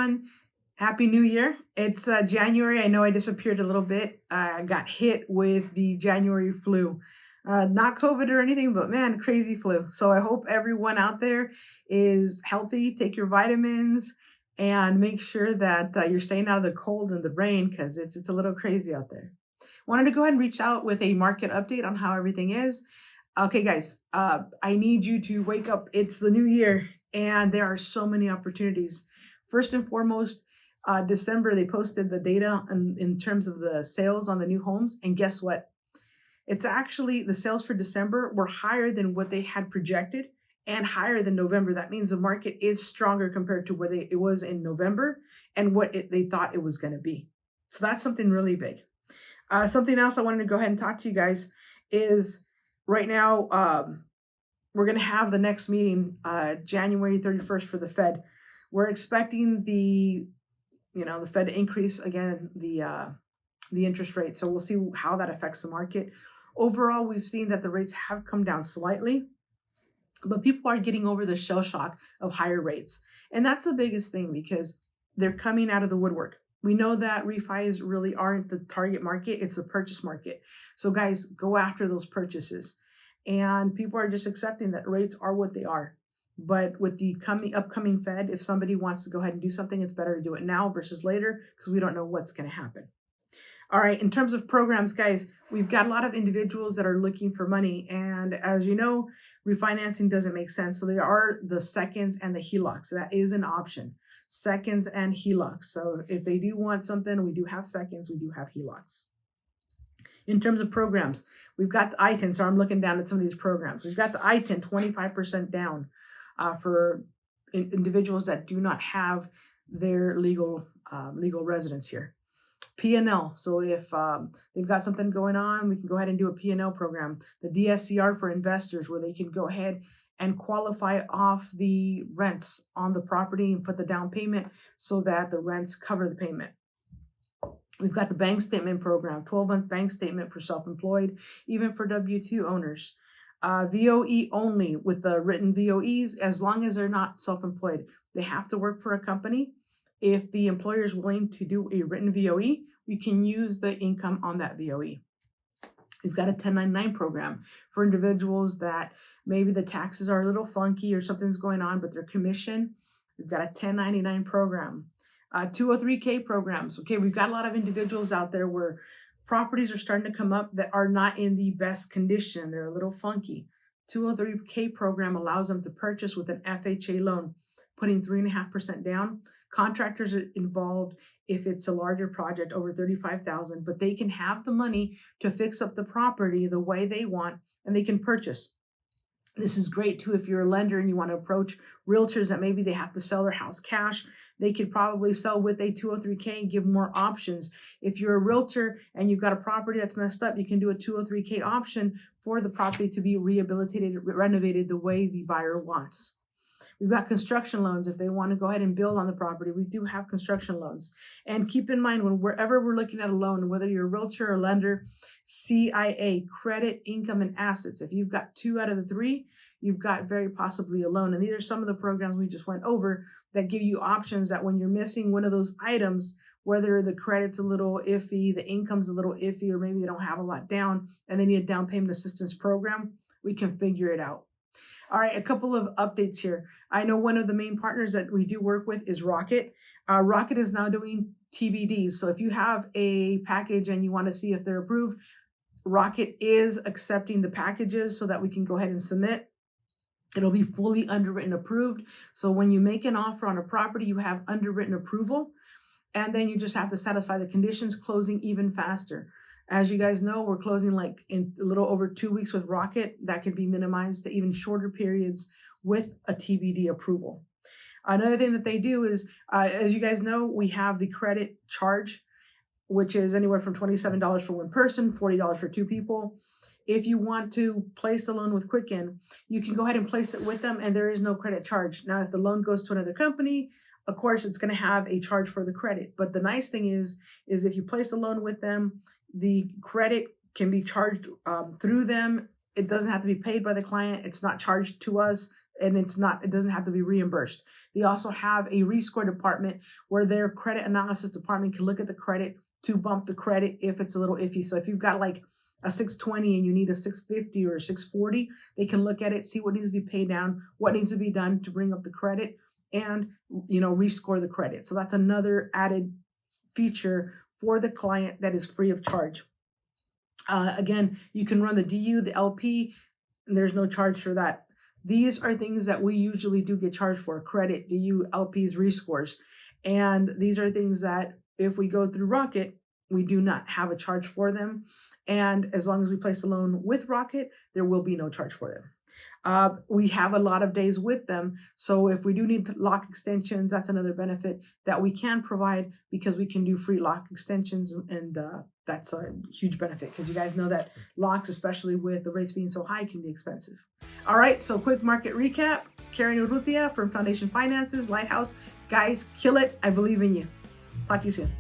everyone. Happy New Year. It's January. I know I disappeared a little bit. I got hit with the January flu. Not COVID or anything, but man, crazy flu. So I hope everyone out there is healthy. Take your vitamins and make sure that you're staying out of the cold and the rain because it's a little crazy out there. Wanted to go ahead and reach out with a market update on how everything is. Okay, guys, I need you to wake up. It's the new year, and there are so many opportunities. First and foremost, December, they posted the data in terms of the sales on the new homes. And guess what? It's actually the sales for December were higher than what they had projected and higher than November. That means the market is stronger compared to where it was in November and what they thought it was going to be. So that's something really big. Something else I wanted to go ahead and talk to you guys is right now, we're going to have the next meeting, January 31st for the Fed. We're expecting the Fed to increase again the interest rate. So we'll see how that affects the market. Overall, we've seen that the rates have come down slightly, but people are getting over the shell shock of higher rates. And that's the biggest thing because they're coming out of the woodwork. We know that refis really aren't the target market, it's the purchase market. So guys, go after those purchases. And people are just accepting that rates are what they are. But with the upcoming Fed, if somebody wants to go ahead and do something, it's better to do it now versus later because we don't know what's going to happen. All right, in terms of programs, guys, we've got a lot of individuals that are looking for money. And as you know, refinancing doesn't make sense. So there are the seconds and the HELOCs. That is an option. Seconds and HELOCs. So if they do want something, we do have seconds, we do have HELOCs. In terms of programs, we've got the ITIN. So I'm looking down at some of these programs. We've got the ITIN 25% down for individuals that do not have their legal residence here. P&L. So if they've got something going on, we can go ahead and do a P&L program. The DSCR for investors, where they can go ahead and qualify off the rents on the property and put the down payment so that the rents cover the payment. We've got the bank statement program, 12-month bank statement for self-employed, even for W-2 owners. VOE only with the written VOEs, as long as they're not self-employed. They have to work for a company. If the employer is willing to do a written VOE, we can use the income on that VOE. We've got a 1099 program for individuals that maybe the taxes are a little funky or something's going on, but they're commission. We've got a 1099 program. 203K programs. Okay, we've got a lot of individuals out there where properties are starting to come up that are not in the best condition. They're a little funky. 203K program allows them to purchase with an FHA loan, putting 3.5% down. Contractors are involved if it's a larger project over $35,000, but they can have the money to fix up the property the way they want and they can purchase. This is great too if you're a lender and you want to approach realtors that maybe they have to sell their house cash. They could probably sell with a 203K and give more options. If you're a realtor and you've got a property that's messed up, you can do a 203K option for the property to be rehabilitated, renovated the way the buyer wants. We've got construction loans. If they want to go ahead and build on the property, we do have construction loans. And keep in mind, wherever we're looking at a loan, whether you're a realtor or lender, CIA, credit, income, and assets. If you've got 2 out of the 3, you've got very possibly a loan. And these are some of the programs we just went over that give you options that when you're missing one of those items, whether the credit's a little iffy, the income's a little iffy, or maybe they don't have a lot down and they need a down payment assistance program, we can figure it out. All right, a couple of updates here. I know one of the main partners that we do work with is Rocket. Rocket is now doing TBDs. So if you have a package and you want to see if they're approved, Rocket is accepting the packages so that we can go ahead and submit. It'll be fully underwritten approved. So when you make an offer on a property, you have underwritten approval, and then you just have to satisfy the conditions, closing even faster. As you guys know, we're closing like in a little over 2 weeks with Rocket. That could be minimized to even shorter periods with a TBD approval. Another thing that they do is, as you guys know, we have the credit charge, which is anywhere from $27 for one person, $40 for 2 people. If you want to place a loan with Quicken, you can go ahead and place it with them, and there is no credit charge. Now, if the loan goes to another company, of course, it's going to have a charge for the credit. But the nice thing is if you place a loan with them, the credit can be charged through them. It doesn't have to be paid by the client. It's not charged to us. and it doesn't have to be reimbursed. They also have a rescore department where their credit analysis department can look at the credit to bump the credit if it's a little iffy. So if you've got like a 620 and you need a 650 or a 640, they can look at it, see what needs to be paid down, what needs to be done to bring up the credit, and rescore the credit. So that's another added feature for the client that is free of charge. Again, you can run the DU, the LP, and there's no charge for that. These are things that we usually do get charged for: credit, DU, LPs, rescores. And these are things that if we go through Rocket, we do not have a charge for them. And as long as we place a loan with Rocket, there will be no charge for them. We have a lot of days with them. So if we do need lock extensions, that's another benefit that we can provide, because we can do free lock extensions. And that's a huge benefit, because you guys know that locks, especially with the rates being so high, can be expensive. All right, so quick market recap. Karen Urrutia from Foundation Finances, Lighthouse. Guys, kill it. I believe in you. Talk to you soon.